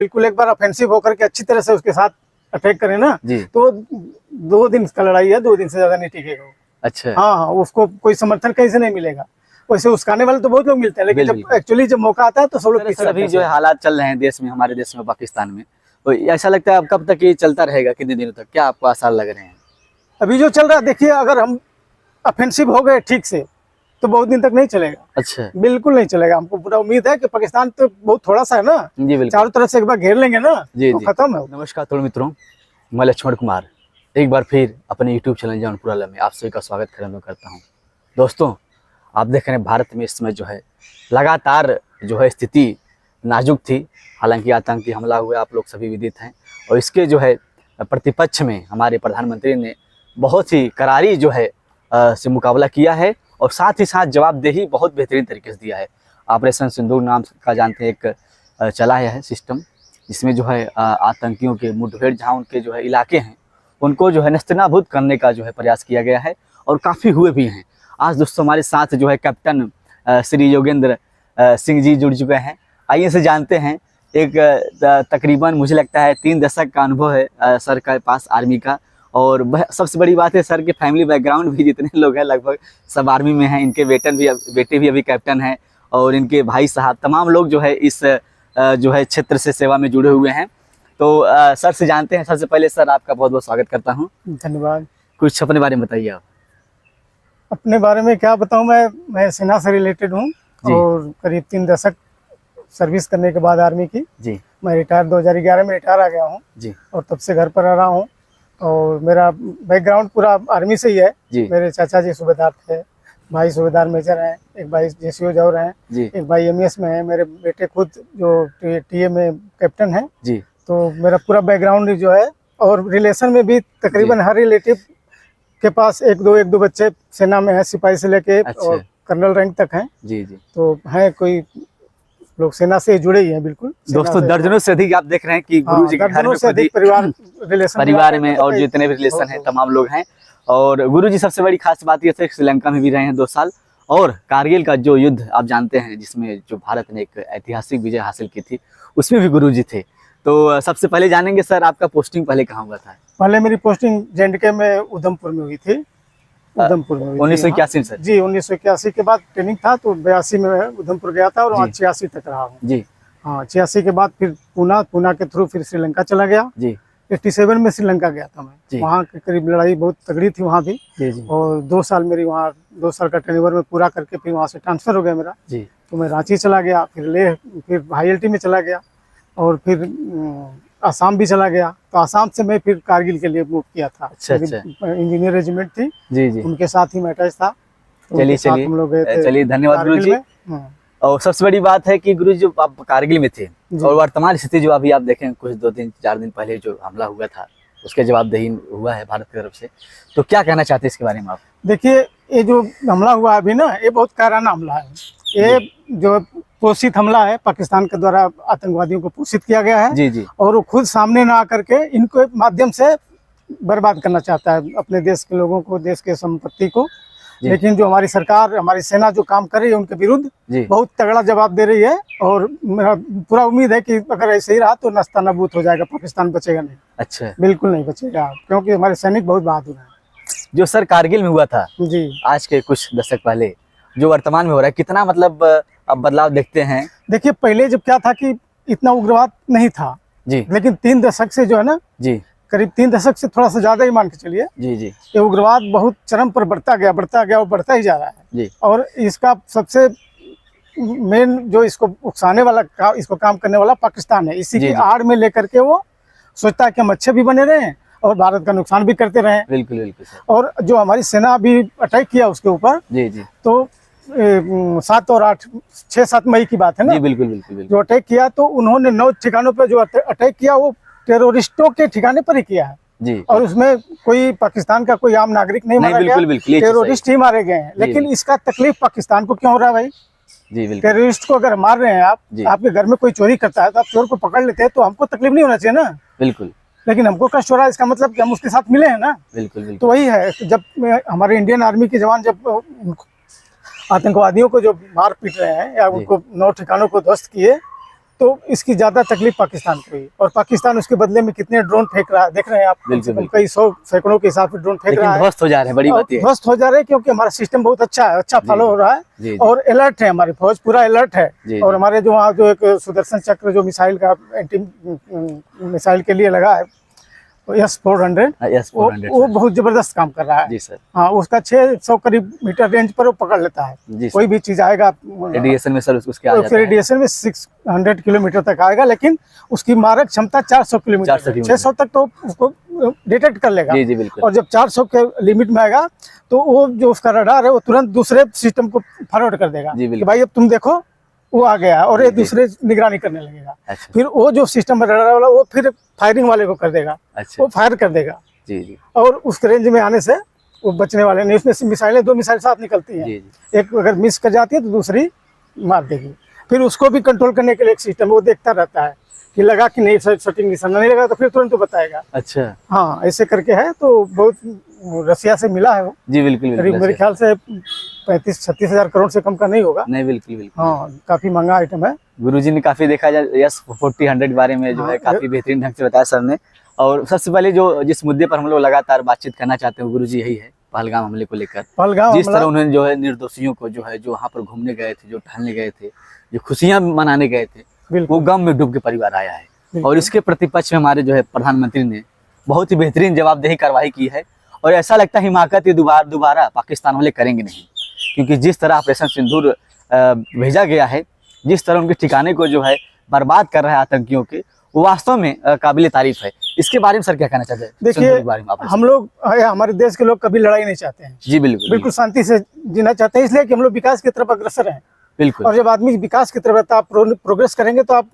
बिल्कुल एक बार ऑफेंसिव होकर के अच्छी तरह से उसके साथ अटैक करें ना जी। तो 2 दिन का लड़ाई है, 2 दिन से ज्यादा नहीं टिकेगा वो। अच्छा। हाँ, उसको कोई समर्थन कहीं से नहीं मिलेगा। वैसे उस्काने वाले तो बहुत लोग मिलते हैं, लेकिन जब एक्चुअली जब मौका आता है तो सब लोग पीछे। अभी जो है हालात चल रहे हैं देश में, हमारे देश में, पाकिस्तान में, तो ऐसा लगता है अब कब तक ये चलता रहेगा, कितने दिनों तक, क्या आपको आसार लग रहे हैं? अभी जो चल रहा है देखिए, अगर हम ऑफेंसिव हो गए ठीक से तो बहुत दिन तक नहीं चलेगा। अच्छा, बिल्कुल नहीं चलेगा। हमको पूरा उम्मीद है कि पाकिस्तान तो बहुत थोड़ा सा है ना जी बिल्कुल, चारों तरफ से एक बार घेर लेंगे ना जी तो जी। खत्म है। नमस्कार तरुण मित्रों, मैं लक्ष्मण कुमार एक बार फिर अपने यूट्यूब चैनल जौनपुर में आप सभी का स्वागत करता हूं। दोस्तों, आप देख रहे हैं भारत में इस समय जो है लगातार जो है स्थिति नाजुक थी। हालांकि आतंकी हमला हुआ, आप लोग सभी विदित हैं, और इसके जो है प्रतिपक्ष में हमारे प्रधानमंत्री ने बहुत ही करारी जो है से मुकाबला किया है, और साथ ही साथ जवाबदेही बहुत बेहतरीन तरीके से दिया है। ऑपरेशन सिंदूर नाम का जानते हैं, एक चलाया है सिस्टम, जिसमें जो है आतंकियों के मुठभेड़ जहाँ उनके जो है इलाके हैं उनको जो है नस्तनाबूद करने का जो है प्रयास किया गया है, और काफ़ी हुए भी हैं। आज दोस्तों हमारे साथ जो है कैप्टन श्री योगेंद्र सिंह जी जुड़ चुके हैं। आइए से जानते हैं, एक तकरीबन मुझे लगता है 3 दशक का अनुभव है सर के पास आर्मी का, और सबसे बड़ी बात है सर के फैमिली बैकग्राउंड भी जितने लोग हैं लगभग सब आर्मी में हैं। इनके बेटे भी अभी कैप्टन हैं, और इनके भाई साहब तमाम लोग जो है इस जो है क्षेत्र से सेवा में जुड़े हुए हैं। तो सर से जानते हैं। सबसे पहले सर आपका बहुत बहुत स्वागत करता हूँ। धन्यवाद। कुछ अपने बारे में बताइए आप। अपने बारे में क्या बताऊं, मैं सेना से रिलेटेड हूँ, और करीब 3 दशक सर्विस करने के बाद आर्मी की जी, मैं रिटायर 2011 में रिटायर आ गया हूँ जी, और तब से घर पर आ रहा हूँ। और मेरा बैकग्राउंड पूरा आर्मी से ही है जी। मेरे चाचा जी सूबेदार थे, भाई सूबेदार मेजर हैं, एक भाई जेसीओ जौहर हैं जी, एक भाई एमएस में है, मेरे बेटे खुद जो टीए में कैप्टन है जी। तो मेरा पूरा बैकग्राउंड जो है, और रिलेशन में भी तकरीबन हर रिलेटिव के पास एक दो बच्चे सेना में है, सिपाही से लेके और कर्नल रैंक तक हैं जी जी। तो है कोई लोग सेना से जुड़े ही हैं। बिल्कुल दोस्तों, दर्जनों से अधिक आप देख रहे हैं कि गुरुजी के घर में से अधिक परिवार में और जितने भी रिलेशन है तमाम लोग हैं। और गुरुजी सबसे बड़ी खास बात ये थे, श्रीलंका में भी रहे हैं 2 साल, और कारगिल का जो युद्ध आप जानते हैं जिसमें जो भारत ने एक ऐतिहासिक विजय हासिल की थी, उसमें भी गुरुजी थे। तो सबसे पहले जानेंगे सर, आपका पोस्टिंग पहले कहाँ हुआ था? पहले मेरी पोस्टिंग जेएंडके में उधमपुर में हुई थी। उधमपुर में 1981 सर जी। 1981 के बाद ट्रेनिंग था, तो 82 में उधमपुर गया था, और वहाँ 86 तक रहा हूँ जी। हाँ, 86 के बाद फिर पूना के थ्रू फिर श्रीलंका चला गया जी। 87 में श्रीलंका गया था मैं। वहाँ के करीब लड़ाई बहुत तगड़ी थी वहाँ भी जी। और 2 साल मेरी वहाँ 2 साल का टेन्योर में पूरा करके फिर वहाँ से ट्रांसफर हो गया मेरा जी। तो मैं रांची चला गया, फिर ILT में चला गया, और फिर आसाम भी चला गया। तो आसाम से मैं फिर कारगिल के लिए मूव किया था। अच्छा। इंजीनियर रेजिमेंट थी जी जी, उनके साथ ही मैं अटैच था। चलिए हम लोग चलिए, धन्यवाद गुरुजी। और सबसे बड़ी बात है कि गुरुजी जो आप कारगिल में थे, और वर्तमान स्थिति जो अभी आप देखें, कुछ 2-3-4 दिन पहले जो हमला हुआ था उसके जवाबदेही हुआ है भारत की तरफ से, तो क्या कहना चाहते हैं इसके बारे में आप? देखिए, ये जो हमला हुआ अभी ना, ये बहुत कायराना हमला है। ये जो पोषित हमला है, पाकिस्तान के द्वारा आतंकवादियों को पोषित किया गया है जी जी। और वो खुद सामने ना आकर के इनको माध्यम से बर्बाद करना चाहता है अपने देश के लोगों को, देश के संपत्ति को। लेकिन जो हमारी सरकार, हमारी सेना जो काम कर रही है उनके विरुद्ध बहुत तगड़ा जवाब दे रही है, और मेरा पूरा उम्मीद है कि अगर ऐसे ही रहा तो नास्तानाबूद हो जाएगा, पाकिस्तान बचेगा नहीं। अच्छा, बिल्कुल नहीं बचेगा, क्योंकि हमारे सैनिक बहुत बहादुर हैं। जो सर कारगिल में हुआ था जी, आज के कुछ दशक पहले, जो वर्तमान में हो रहा है, कितना मतलब अब बदलाव देखते हैं? देखिए, पहले जब क्या था कि इतना उग्रवाद नहीं था जी, लेकिन 3 दशक से जो है ना जी, करीब 3 दशक से थोड़ा सा ज्यादा ही मान के चलिए जी जी, ये उग्रवाद बहुत चरम पर बढ़ता गया और बढ़ता ही जा रहा है जी। और इसका सबसे मेन जो इसको उकसाने वाला इसको काम करने वाला पाकिस्तान है। इसी की आड़ में लेकर के वो सोचता है कि हम अच्छे भी बने रहें और भारत का नुकसान भी करते रहें। बिल्कुल बिल्कुल। और जो हमारी सेना अभी अटैक किया उसके ऊपर जी जी, तो 7 और 8 6-7 मई की बात है ना जी। बिल्कुल बिल्कुल। जो अटैक किया तो उन्होंने 9 ठिकानों पर जो अटैक किया वो टेररिस्टों के ठिकाने पर ही किया है जी। और उसमें कोई पाकिस्तान का कोई आम नागरिक नहीं मारा गया, टेररिस्ट ही मारे गए हैं। लेकिन इसका तकलीफ पाकिस्तान को क्यों हो रहा है भाई जी? बिल्कुल। टेररिस्ट को अगर मार रहे हैं आप, आपके घर में कोई चोरी करता है तो आप चोर को पकड़ लेते हैं, तो हमको तकलीफ नहीं होना चाहिए ना। बिल्कुल। लेकिन हमको कष्ट हो रहा है, इसका मतलब कि हम उसके साथ मिले हैं ना। बिल्कुल। तो वही है, जब हमारे इंडियन आर्मी के जवान जब आतंकवादियों को जो मार पीट रहे हैं या उनको 9 ठिकानों को ध्वस्त किए, तो इसकी ज्यादा तकलीफ पाकिस्तान को हुई, और पाकिस्तान उसके बदले में कितने ड्रोन फेंक रहा है, देख रहे हैं आप, कई सौ सैकड़ों के हिसाब से ड्रोन फेंक रहा है। ध्वस्त हो जा रहे हैं, बड़ी बात है, ध्वस्त हो जा रहे हैं, क्योंकि हमारा सिस्टम बहुत अच्छा है, अच्छा फॉलो हो रहा है, और अलर्ट है, हमारी फौज पूरा अलर्ट है। और हमारे जो वहाँ जो एक सुदर्शन चक्र जो मिसाइल का एंटी मिसाइल के लिए लगा है, S-400 वो बहुत जबरदस्त काम कर रहा है। जी सर। हाँ, उसका 600 करीब मीटर रेंज पर वो पकड़ लेता है, कोई भी चीज आएगा रेडिएशन में सर उसके आ जाता है। रेडिएशन में 600 किलोमीटर तक आएगा, लेकिन उसकी मारक क्षमता 400 किलोमीटर, 600 तक तो उसको डिटेक्ट कर लेगा। जी जी बिल्कुल। और जब 400 के लिमिट में आएगा तो वो जो उसका रडार है वो तुरंत दूसरे सिस्टम को फॉरवर्ड कर देगा कि भाई अब तुम देखो वो आ गया, और ये दूसरे निगरानी करने लगेगा। अच्छा। फिर वो जो सिस्टम रडार वाला वो फिर फायरिंग वाले को कर देगा। अच्छा। वो फायर कर देगा। जी जी। और उस रेंज में आने से वो बचने वाले नहीं, उसमें मिसाइलें 2 मिसाइल साथ निकलती हैं। जी जी। एक अगर मिस कर जाती है तो दूसरी मार देगी। फिर उसको भी कंट्रोल करने के लिए एक सिस्टम वो देखता रहता है कि लगा कि नहीं, शूटिंग निशाना नहीं लगा तो फिर तुरंत बताएगा। अच्छा। हाँ, ऐसे करके है, तो बहुत रसिया से मिला है वो। जी बिल्कुल। मेरे ख्याल से 35-36 हजार करोड़ से कम का नहीं होगा। नहीं, बिल्कुल बिल्कुल। हाँ, काफी महंगा आइटम है। गुरुजी ने काफी देखा जाए S-40 के बारे में जो है काफी बेहतरीन ढंग से बताया सर ने। और सबसे पहले जो जिस मुद्दे पर हम लोग लगातार बातचीत करना चाहते हैं गुरुजी यही है, पहलगाम हमले को लेकर। पहलगाम जिस तरह उन्होंने जो है निर्दोषियों को जो है जो वहाँ पर घूमने गए थे, जो टहलने गए थे, जो खुशियां मनाने गए थे, वो गम में डूब के परिवार आया है। और इसके प्रतिपक्ष में हमारे जो है प्रधानमंत्री ने बहुत ही बेहतरीन जवाबदेही कार्रवाई की है। और ऐसा लगता है हिमाकत ये दोबारा पाकिस्तान वाले करेंगे नहीं, क्योंकि जिस तरह ऑपरेशन सिंदूर भेजा गया है, जिस तरह उनके ठिकाने को जो है बर्बाद कर रहा है आतंकियों के, वो वास्तव में काबिल तारीफ है। इसके बारे में सर क्या कहना चाहते हैं? देखिए, हम लोग हमारे देश के लोग कभी लड़ाई नहीं चाहते हैं। जी बिल्कुल। बिल्कुल शांति से जीना चाहते हैं, इसलिए कि हम लोग विकास की तरफ अग्रसर हैं। बिल्कुल। और जब आदमी विकास की तरफ आप प्रोग्रेस करेंगे तो आप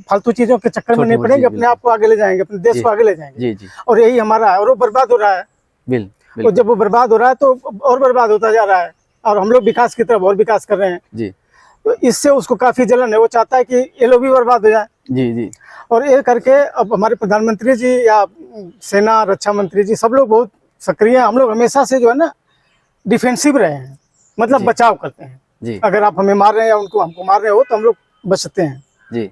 फालतू चीजों के चक्कर में नहीं पड़ेंगे, अपने आप को आगे ले जाएंगे, अपने देश को आगे ले जाएंगे। जी जी। और यही हमारा है, और वो बर्बाद हो रहा है। बिल्कुल। और जब वो बर्बाद हो रहा है तो और बर्बाद होता जा रहा है, और हम लोग विकास की तरफ और विकास कर रहे हैं। जी। तो इससे उसको काफी जलन है, वो चाहता है कि ये लोग भी बर्बाद हो जाए। जी जी। और ये करके अब हमारे प्रधानमंत्री जी या सेना रक्षा मंत्री जी सब लोग बहुत सक्रिय हैं। हम लोग हमेशा से जो है ना डिफेंसिव रहे हैं, मतलब बचाव करते हैं। जी। अगर आप हमें मार रहे हैं या हमको मार रहे हो तो हम लोग बचते हैं। जी।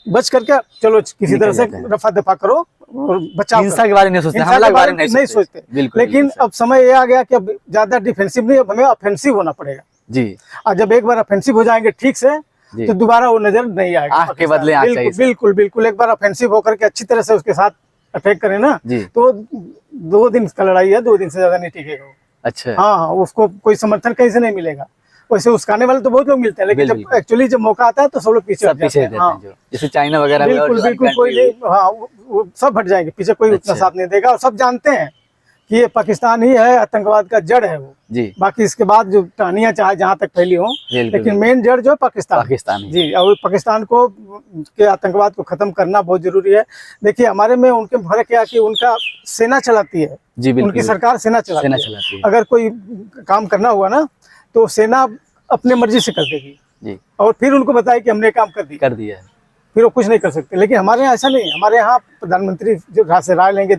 बच करके चलो किसी तरह से रफा दफा करो और बचाव। हिंसा के बारे में सोचते हैं, हमला के बारे में नहीं सोचते। लेकिन अब समय ये आ गया कि अब ज्यादा डिफेंसिव नहीं, अब हमें ऑफेंसिव होना पड़ेगा। जी। और जब एक बार ऑफेंसिव हो जाएंगे ठीक से तो दोबारा वो नजर नहीं आएगा। के बदले बिल्कुल बिल्कुल। एक बार ऑफेंसिव होकर के अच्छी तरह से उसके साथ अटैक करें ना, तो 2 दिन का लड़ाई है, 2 दिन से ज्यादा नहीं टिकेगा। अच्छा। हाँ, उसको कोई समर्थन कहीं से नहीं मिलेगा। वैसे उसकाने वाले तो बहुत लोग मिलते हैं, लेकिन जब एक्चुअली जब मौका आता है तो सब लोग पीछे हट जाते हैं। हाँ। जैसे चाइना वगैरह। बिल्कुल बिल्कुल। कोई नहीं, हाँ, वो सब हट जाएंगे पीछे, कोई उतना साथ नहीं देगा। और सब जानते हैं कि ये पाकिस्तान ही है, आतंकवाद का जड़ है वो। जी। बाकी इसके बाद जो टहनियां चाहे जहाँ तक फैली हो, लेकिन मेन जड़ जो पाकिस्तान। जी। और पाकिस्तान को के आतंकवाद को खत्म करना बहुत जरूरी है। देखिए, हमारे में उनके फर्क क्या कि उनका सेना चलाती है। जी बिल्कुल। उनकी सरकार सेना चलाती है। अगर कोई काम करना हुआ ना तो सेना अपने मर्जी से कर देगी। जी। और फिर उनको बताए कि हमने काम कर दिया है, फिर वो कुछ नहीं कर सकते। लेकिन हमारे यहाँ ऐसा नहीं है। हमारे यहाँ प्रधानमंत्री जो से राय लेंगे,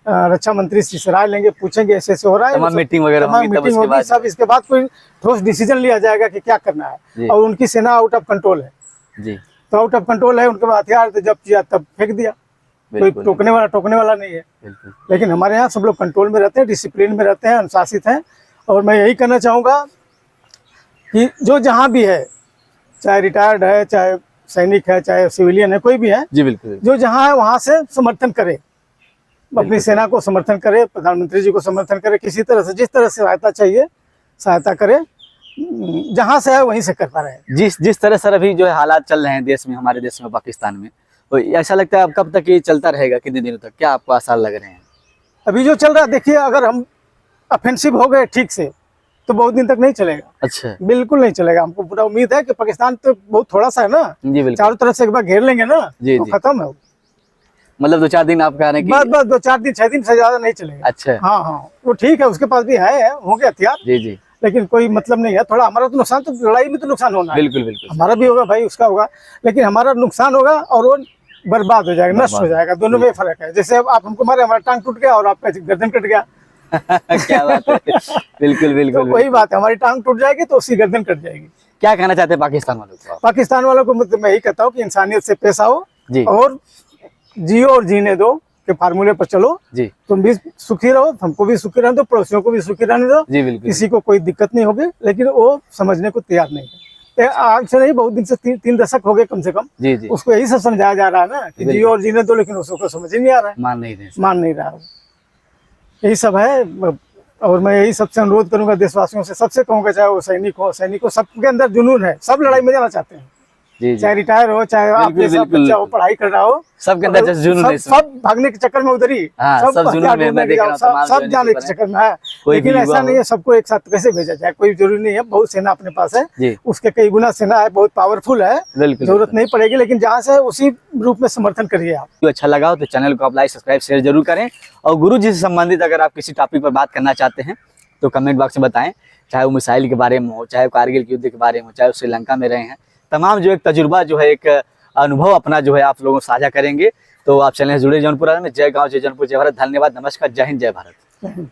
रक्षा मंत्री से राय लेंगे, पूछेंगे ऐसे हो रहा है, मीटिंग वगैरह होगी सब। इसके बाद कोई ठोस डिसीजन लिया जाएगा कि क्या करना है। और उनकी सेना आउट ऑफ कंट्रोल है। जी। तो आउट ऑफ कंट्रोल है, उनके पास हथियार तो जब किया तब फेंक दिया, कोई टोकने वाला नहीं है। लेकिन हमारे यहाँ सब लोग कंट्रोल में रहते हैं, डिसिप्लिन में रहते हैं, अनुशासित हैं। और मैं यही कहना चाहूँगा कि जो जहाँ भी है, चाहे रिटायर्ड है, चाहे सैनिक है, चाहे सिविलियन है, कोई भी है, जी बिल्कुल, जो जहाँ है वहाँ से समर्थन करे, अपनी सेना को समर्थन करे, प्रधानमंत्री जी को समर्थन करे, किसी तरह से जिस तरह से सहायता चाहिए सहायता करे, जहाँ से है वहीं से कर पा रहे हैं। जिस तरह सर अभी जो है हालात चल रहे हैं देश में, हमारे देश में, पाकिस्तान में, तो ऐसा लगता है अब कब तक ये चलता रहेगा, कितने दिनों तक, क्या आपको आसार लग रहे हैं? अभी जो चल रहा है, देखिए, अगर हम ऑफेंसिव हो गए ठीक से तो बहुत दिन तक नहीं चलेगा। अच्छा। बिल्कुल नहीं चलेगा। हमको पूरा उम्मीद है कि पाकिस्तान तो बहुत थोड़ा सा है ना, जी, चारों तरफ से एक बार घेर लेंगे ना, जी, तो खत्म है। मतलब 2-4 दिन आप कह रहे हैं? बस 2-4 दिन, 6 दिन से ज्यादा नहीं चलेगा। अच्छा। हाँ हाँ, वो ठीक है, उसके पास भी है, होंगे हथियार। जी जी। लेकिन कोई मतलब नहीं है। थोड़ा हमारा तो नुकसान, तो लड़ाई में तो नुकसान होना है। बिल्कुल बिल्कुल। हमारा भी होगा भाई, उसका होगा, लेकिन हमारा नुकसान होगा और वो बर्बाद हो जाएगा, नष्ट हो जाएगा। दोनों में फर्क है। जैसे आप हमको मारे, हमारा टांग टूट गया और आपका गर्दन कट गया। क्या बात है। बिल्कुल बिल्कुल। तो वही बात है, हमारी टांग टूट जाएगी तो उसकी गर्दन कट जाएगी। क्या कहना चाहते हैं पाकिस्तान वालों को आप? पाकिस्तान वालों को मतलब मैं यही कहता हूँ कि इंसानियत से पेश आओ जी और जियो और जीने दो के फार्मूले पर चलो। जी तुम भी सुखी रहो, हमको भी सुखी रहने दो, पड़ोसियों को भी सुखी रहने दो, जी बिल्कुल किसी को कोई दिक्कत नहीं होगी। लेकिन वो समझने को तैयार नहीं है। आज से नहीं, बहुत दिन से 3 दशक हो गए कम से कम। जी जी उसको यही सब समझाया जा रहा है ना कि जियो और जीने दो, लेकिन उसको समझ ही नहीं आ रहा है, मान नहीं रहे। मान नहीं रहा है। यही सब है। और मैं यही सबसे अनुरोध करूंगा देशवासियों से, सबसे कहूँगा, चाहे वो सैनिक हो, सबके अंदर जुनून है, सब लड़ाई में जाना चाहते हैं। जी जी चाहे रिटायर हो, चाहे आप जैसा बच्चा हो, पढ़ाई कर रहा हो, सबके अंदर जैसे जुनून है। सब भागने के चक्कर में उधर ही, हाँ, सब जुनून में मैं देख रहा हूं, तमाम सब जाने के चक्कर में है। लेकिन ऐसा नहीं है सबको एक साथ कैसे भेजा जाए, कोई जरूरी नहीं है। बहुत सेना अपने पास है, उसके कई गुना सेना है, बहुत पावरफुल है, जरूरत नहीं पड़ेगी। लेकिन जहाँ से उसी रूप में समर्थन करिए आप। तो अच्छा लगा हो तो चैनल को आप लाइक सब्सक्राइब शेयर जरूर करें। और गुरु जी से संबंधित अगर आप किसी टॉपिक पर बात करना चाहते हैं तो कमेंट बॉक्स में बताएं, चाहे वो मिसाइल के बारे में हो, चाहे वो कारगिल के युद्ध के बारे में हो, चाहे वो श्रीलंका में रहे हैं, तमाम जो एक तजुर्बा जो है, एक अनुभव अपना जो है आप लोगों को साझा करेंगे। तो आप चैनल से जुड़े जौनपुर में। जय गांव जय जौनपुर, जय भारत। धन्यवाद, नमस्कार, जय हिंद, जय भारत।